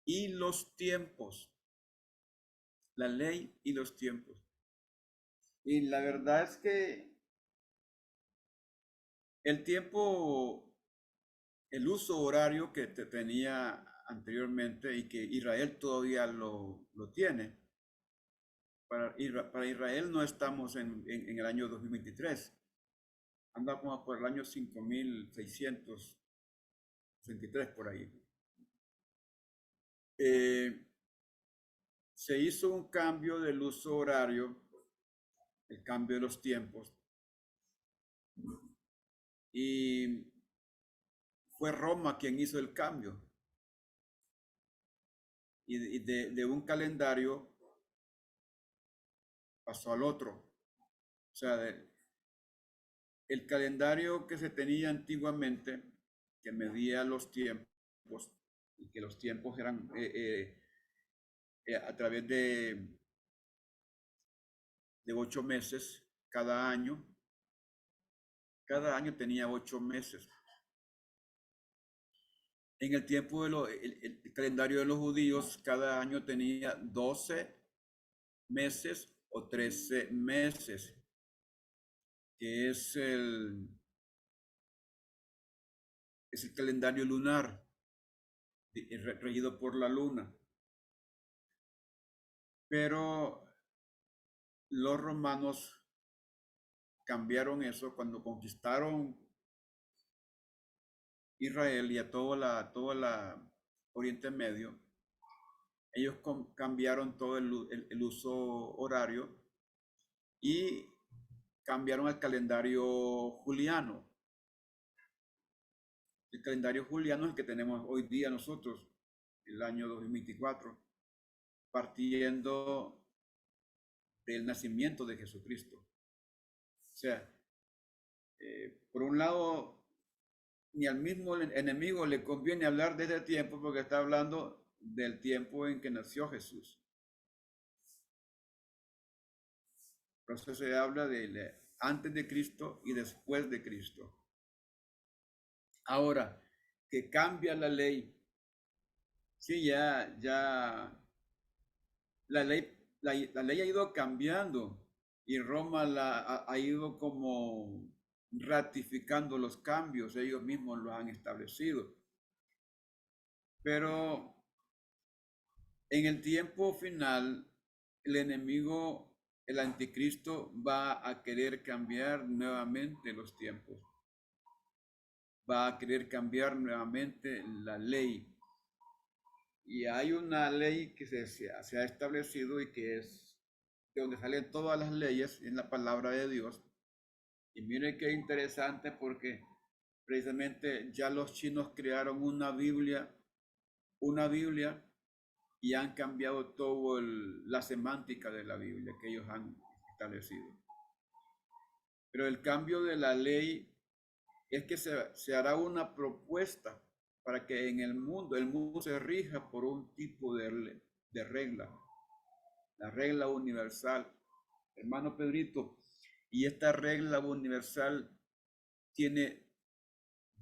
y los tiempos. La ley y los tiempos. Y la verdad es que el tiempo, el uso horario que tenía anteriormente y que Israel todavía lo tiene. Para Israel no estamos en el año 2023. Andamos por el año 5663 por ahí. eh, se hizo un cambio del uso horario, el cambio de los tiempos, y fue Roma quien hizo el cambio. Y de un calendario pasó al otro. O sea, el calendario que se tenía antiguamente, que medía los tiempos, y que los tiempos eran a través de 8 meses cada año tenía 8 meses. En el tiempo el calendario de los judíos, cada año tenía 12 meses o 13 meses, que es el calendario lunar, regido por la luna. Pero los romanos cambiaron eso cuando conquistaron Israel y a toda la Oriente Medio. Ellos cambiaron todo el uso horario y cambiaron al calendario juliano. El calendario juliano es el que tenemos hoy día nosotros, el año 2024, partiendo del nacimiento de Jesucristo. O sea, por un lado, ni al mismo enemigo le conviene hablar de ese tiempo porque está hablando del tiempo en que nació Jesús. Por eso se habla de antes de Cristo y después de Cristo. Ahora, que cambia la ley. Sí, ya, la ley ha ido cambiando y Roma ha ido como ratificando los cambios, ellos mismos lo han establecido. Pero en el tiempo final, el enemigo, el anticristo, va a querer cambiar nuevamente los tiempos. Va a querer cambiar nuevamente la ley. Y hay una ley que se ha establecido y que es de donde salen todas las leyes, en la palabra de Dios. Y mire qué interesante porque precisamente ya los chinos crearon una Biblia y han cambiado toda la semántica de la Biblia que ellos han establecido. Pero el cambio de la ley es que se hará una propuesta para que en el mundo se rija por un tipo de regla, la regla universal. Hermano Pedrito, y esta regla universal tiene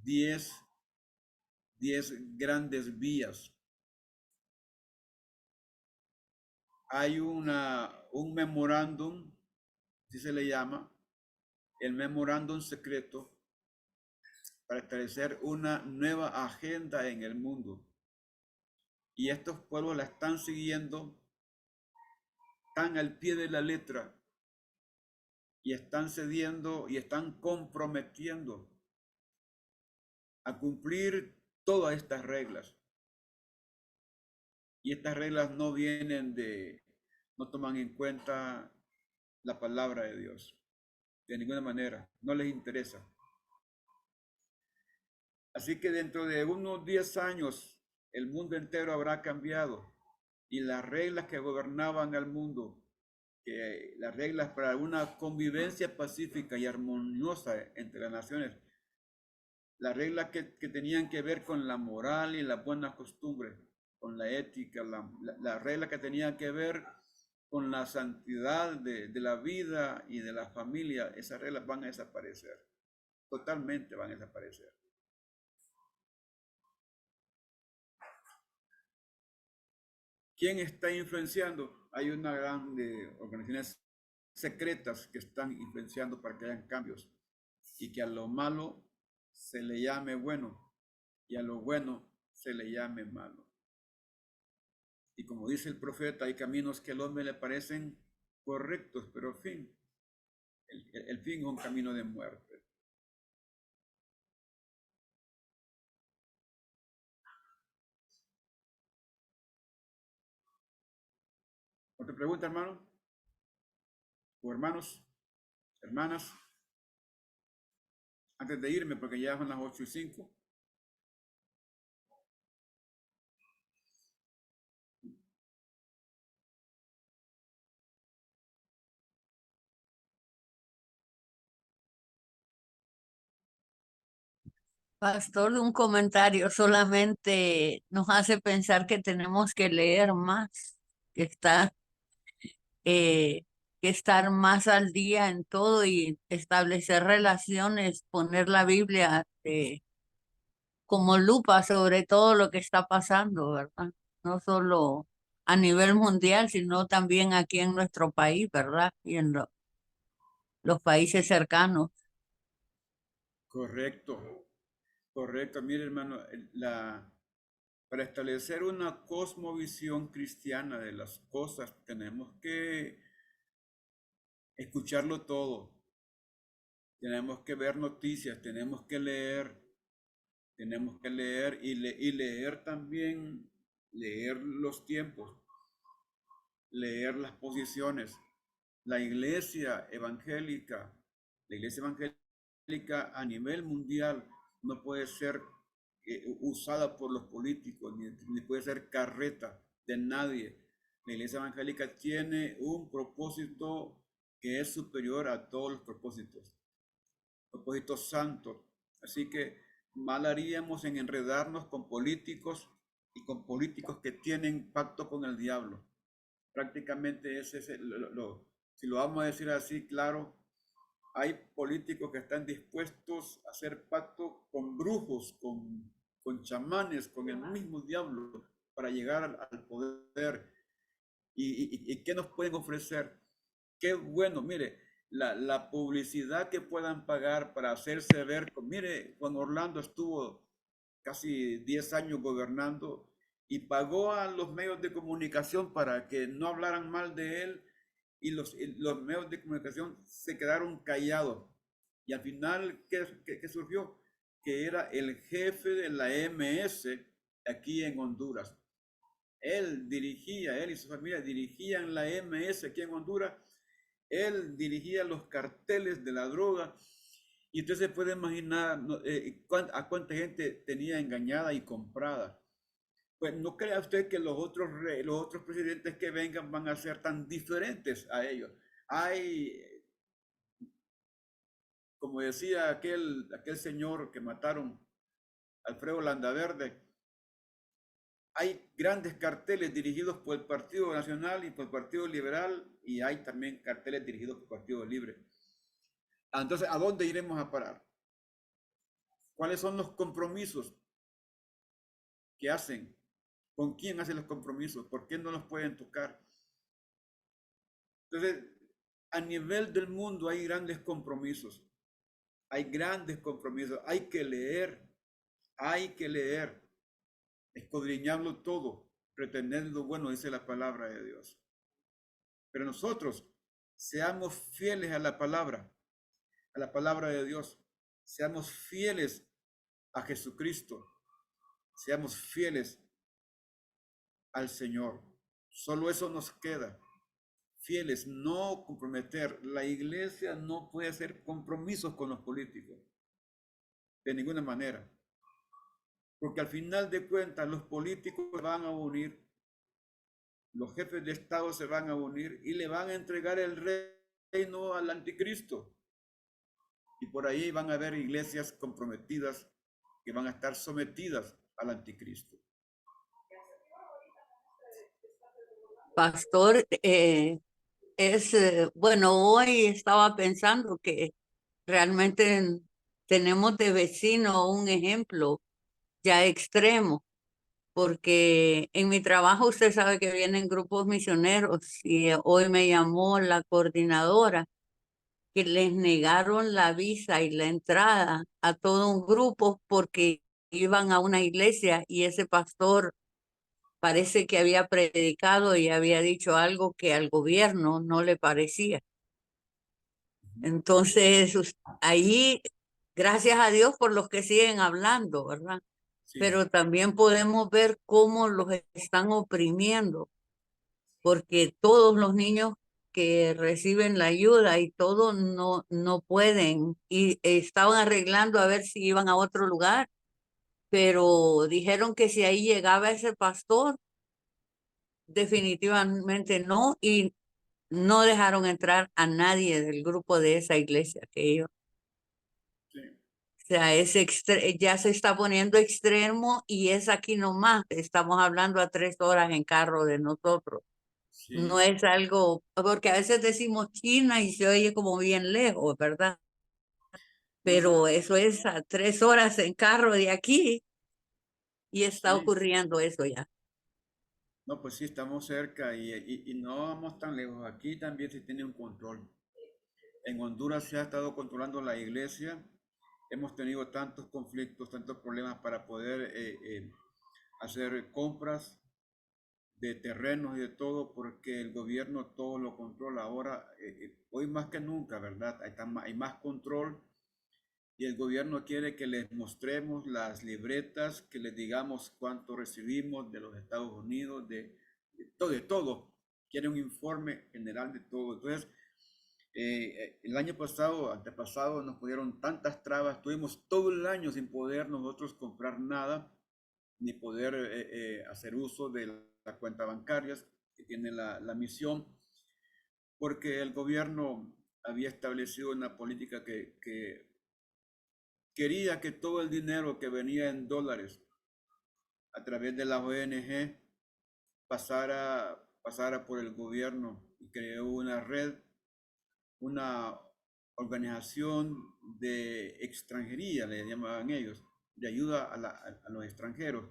10 grandes vías. Hay un memorándum, así se le llama, el memorándum secreto, para establecer una nueva agenda en el mundo. Y estos pueblos la están siguiendo tan al pie de la letra y están cediendo y están comprometiendo a cumplir todas estas reglas. Y estas reglas no toman en cuenta la palabra de Dios, de ninguna manera, no les interesa. Así que dentro de unos 10 años, el mundo entero habrá cambiado y las reglas que gobernaban al mundo, las reglas para una convivencia pacífica y armoniosa entre las naciones, las reglas que tenían que ver con la moral y las buenas costumbres, con la ética, la regla que tenían que ver con la santidad de la vida y de la familia, esas reglas van a desaparecer, totalmente van a desaparecer. ¿Quién está influenciando? Hay una gran organizaciones secretas que están influenciando para que hayan cambios y que a lo malo se le llame bueno y a lo bueno se le llame malo. Y como dice el profeta, hay caminos que al hombre le parecen correctos, pero el fin es un camino de muerte. ¿Otra pregunta, hermano? ¿O hermanos? ¿Hermanas? Antes de irme, porque ya son las 8:05. Pastor, un comentario solamente nos hace pensar que tenemos que leer más, que estar, eh, que estar más al día en todo y establecer relaciones, poner la Biblia como lupa sobre todo lo que está pasando, ¿verdad? No solo a nivel mundial, sino también aquí en nuestro país, ¿verdad? Y en los países cercanos. Correcto, correcto. Mire, hermano, para establecer una cosmovisión cristiana de las cosas, tenemos que escucharlo todo. Tenemos que ver noticias, tenemos que leer y leer también, leer los tiempos, leer las posiciones. La iglesia evangélica a nivel mundial no puede ser usada por los políticos, ni puede ser carreta de nadie. La iglesia evangélica tiene un propósito que es superior a todos los propósitos santos. Así que mal haríamos en enredarnos con políticos y con políticos que tienen pacto con el diablo. Prácticamente ese es si lo vamos a decir así, claro, hay políticos que están dispuestos a hacer pacto con brujos, con chamanes, con el mismo diablo para llegar al poder. ¿Y qué nos pueden ofrecer? Qué bueno, mire, la publicidad que puedan pagar para hacerse ver. Mire, Juan Orlando estuvo casi 10 años gobernando y pagó a los medios de comunicación para que no hablaran mal de él y los medios de comunicación se quedaron callados. Y al final, ¿qué surgió? Que era el jefe de la MS aquí en Honduras. Él y su familia dirigían la MS aquí en Honduras. Él dirigía los carteles de la droga. Y usted se puede imaginar a cuánta gente tenía engañada y comprada. Pues no crea usted que los otros presidentes que vengan van a ser tan diferentes a ellos. Hay, como decía aquel señor que mataron, Alfredo Landaverde, hay grandes carteles dirigidos por el Partido Nacional y por el Partido Liberal y hay también carteles dirigidos por el Partido Libre. Entonces, ¿a dónde iremos a parar? ¿Cuáles son los compromisos que hacen? ¿Con quién hacen los compromisos? ¿Por qué no los pueden tocar? Entonces, a nivel del mundo hay grandes compromisos. Hay grandes compromisos. Hay que leer, escudriñarlo todo, pretender lo bueno, dice la palabra de Dios. Pero nosotros seamos fieles a la palabra de Dios. Seamos fieles a Jesucristo. Seamos fieles al Señor. Solo eso nos queda. Fieles, no comprometer. La iglesia no puede hacer compromisos con los políticos. De ninguna manera. Porque al final de cuentas los políticos se van a unir, los jefes de Estado se van a unir y le van a entregar el reino al anticristo. Y por ahí van a haber iglesias comprometidas que van a estar sometidas al anticristo. Pastor, bueno, hoy estaba pensando que realmente tenemos de vecino un ejemplo ya extremo, porque en mi trabajo usted sabe que vienen grupos misioneros y hoy me llamó la coordinadora que les negaron la visa y la entrada a todo un grupo porque iban a una iglesia y ese pastor parece que había predicado y había dicho algo que al gobierno no le parecía. Entonces, ahí, gracias a Dios por los que siguen hablando, ¿verdad? Sí. Pero también podemos ver cómo los están oprimiendo. porque todos los niños que reciben la ayuda y todo no pueden, y estaban arreglando a ver si iban a otro lugar, pero dijeron que si ahí llegaba ese pastor, definitivamente no, y no dejaron entrar a nadie del grupo de esa iglesia que ellos. Sí, O sea, ya se está poniendo extremo y es aquí nomás. Estamos hablando a 3 horas en carro de nosotros. No sí. es algo, porque a veces decimos China y se oye como bien lejos, ¿verdad? No, Pero eso es a 3 horas en carro de aquí y está sí. ocurriendo eso ya. No, pues sí, estamos cerca y no vamos tan lejos. Aquí también se tiene un control. En Honduras se ha estado controlando la iglesia. Hemos tenido tantos conflictos, tantos problemas para poder hacer compras de terrenos y de todo, porque el gobierno todo lo controla. Ahora, hoy más que nunca, ¿verdad? Hay más control y el gobierno quiere que les mostremos las libretas, que les digamos cuánto recibimos de los Estados Unidos, de todo, de todo. Quiere un informe general de todo. Entonces, el año pasado, antepasado, nos pusieron tantas trabas, tuvimos todo el año sin poder nosotros comprar nada, ni poder hacer uso de la cuenta bancaria que tiene la misión, porque el gobierno había establecido una política que quería que todo el dinero que venía en dólares a través de la ONG pasara por el gobierno y creó una red, una organización de extranjería, le llamaban ellos, de ayuda a los extranjeros.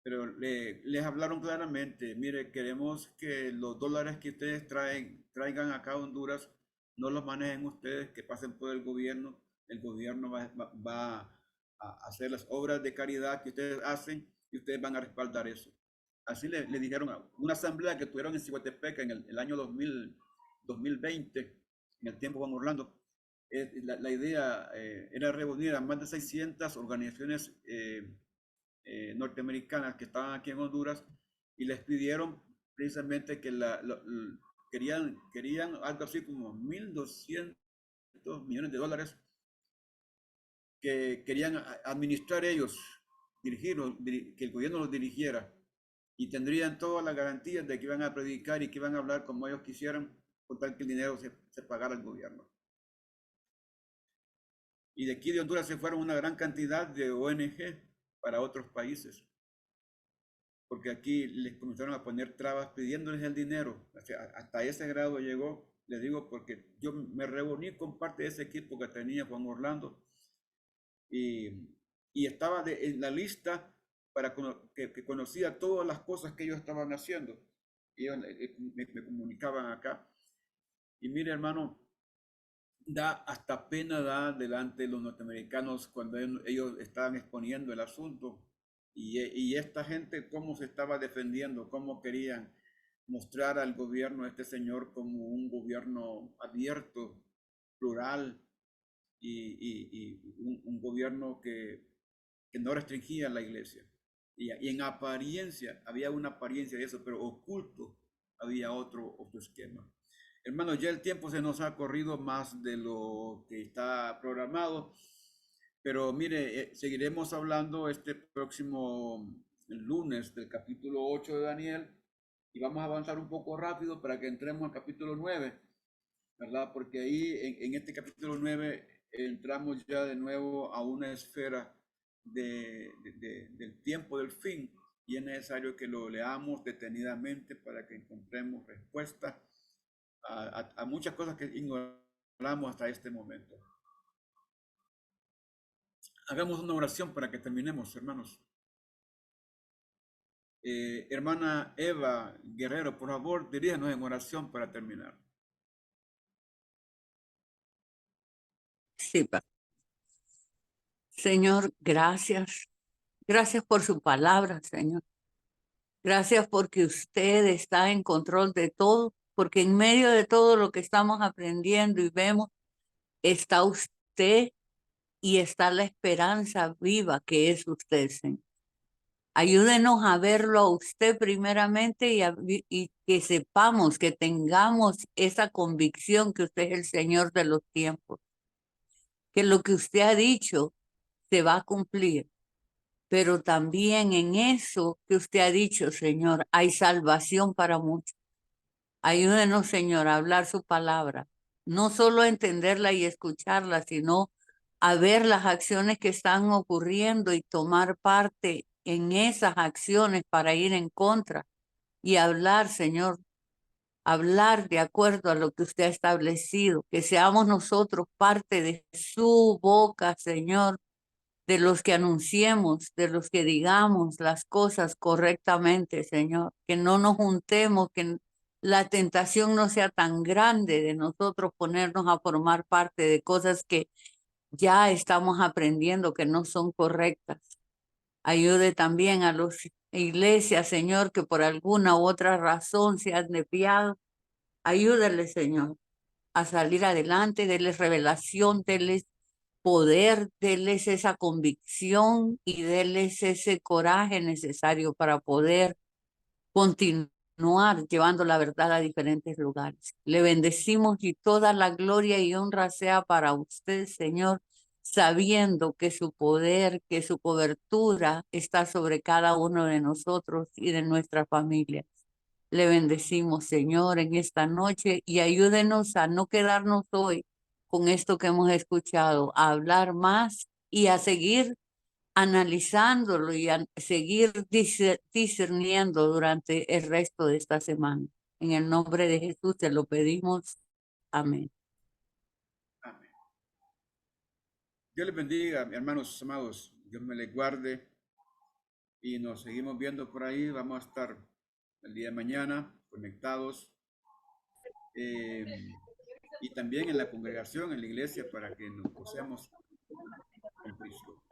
Pero les hablaron claramente, mire, queremos que los dólares que ustedes traigan acá a Honduras, no los manejen ustedes, que pasen por el gobierno va a hacer las obras de caridad que ustedes hacen y ustedes van a respaldar eso. Así le dijeron a una asamblea que tuvieron en Ciguatepec en el año 2020, en el tiempo Juan Orlando. La idea era reunir a más de 600 organizaciones norteamericanas que estaban aquí en Honduras y les pidieron precisamente que querían algo así como 1.200 millones de dólares que querían administrar ellos, que el gobierno los dirigiera y tendrían todas las garantías de que iban a predicar y que iban a hablar como ellos quisieran, con tal que el dinero se pagara al gobierno. Y de aquí de Honduras se fueron una gran cantidad de ONG para otros países, porque aquí les comenzaron a poner trabas pidiéndoles el dinero. O sea, hasta ese grado llegó, les digo, porque yo me reuní con parte de ese equipo que tenía Juan Orlando y estaba en la lista para que conocía todas las cosas que ellos estaban haciendo. Y ellos me comunicaban acá. Y mire, hermano, hasta pena da delante de los norteamericanos cuando ellos estaban exponiendo el asunto y esta gente cómo se estaba defendiendo, cómo querían mostrar al gobierno de este señor como un gobierno abierto, plural y un gobierno que no restringía la iglesia. Y en apariencia, había una apariencia de eso, pero oculto había otro esquema. Hermanos, ya el tiempo se nos ha corrido más de lo que está programado, pero mire, seguiremos hablando este próximo lunes del capítulo 8 de Daniel y vamos a avanzar un poco rápido para que entremos al capítulo 9, ¿verdad? Porque ahí en este capítulo 9 entramos ya de nuevo a una esfera del tiempo del fin y es necesario que lo leamos detenidamente para que encontremos respuestas a muchas cosas que ignoramos hasta este momento. Hagamos una oración para que terminemos, hermanos. Hermana Eva Guerrero, por favor, diríjanos en oración para terminar. Sí, Señor, gracias. Gracias por su palabra, Señor. Gracias porque usted está en control de todo, porque en medio de todo lo que estamos aprendiendo y vemos, está usted y está la esperanza viva que es usted, Señor. Ayúdenos a verlo a usted primeramente y que sepamos, que tengamos esa convicción que usted es el Señor de los tiempos, que lo que usted ha dicho se va a cumplir. Pero también en eso que usted ha dicho, Señor, hay salvación para muchos. Ayúdenos, Señor, a hablar su palabra, no solo a entenderla y escucharla, sino a ver las acciones que están ocurriendo y tomar parte en esas acciones para ir en contra y hablar, Señor, hablar de acuerdo a lo que usted ha establecido, que seamos nosotros parte de su boca, Señor, de los que anunciemos, de los que digamos las cosas correctamente, Señor, que no nos juntemos, que la tentación no sea tan grande de nosotros ponernos a formar parte de cosas que ya estamos aprendiendo que no son correctas. Ayude también a las iglesias, Señor, que por alguna u otra razón se han desviado. Ayúdale, Señor, a salir adelante, denles revelación, denles poder, denles esa convicción y denles ese coraje necesario para poder continuar llevando la verdad a diferentes lugares. Le bendecimos y toda la gloria y honra sea para usted, Señor, sabiendo que su poder, que su cobertura está sobre cada uno de nosotros y de nuestra familia. Le bendecimos, Señor, en esta noche y ayúdenos a no quedarnos hoy con esto que hemos escuchado, a hablar más y a seguir analizándolo y a seguir discerniendo durante el resto de esta semana. En el nombre de Jesús te lo pedimos. Amén. Amén. Dios les bendiga, mis hermanos amados. Dios me les guarde. Y nos seguimos viendo por ahí. Vamos a estar el día de mañana conectados. Y también en la congregación, en la iglesia, para que nos gocemos con Cristo.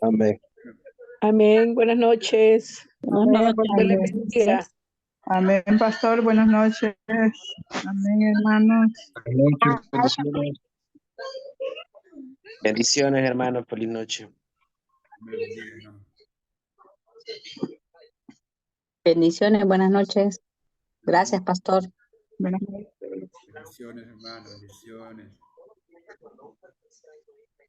Amén. Amén. Buenas noches. Amén, Dios les bendiga. amén, pastor. Buenas noches. Amén, hermanos. Buenas noches, bendiciones. Bendiciones, hermanos. Feliz noche. Me bendiga, hermano. Bendiciones, buenas noches. Gracias, pastor. Buenas noches. Bendiciones, hermano. Bendiciones.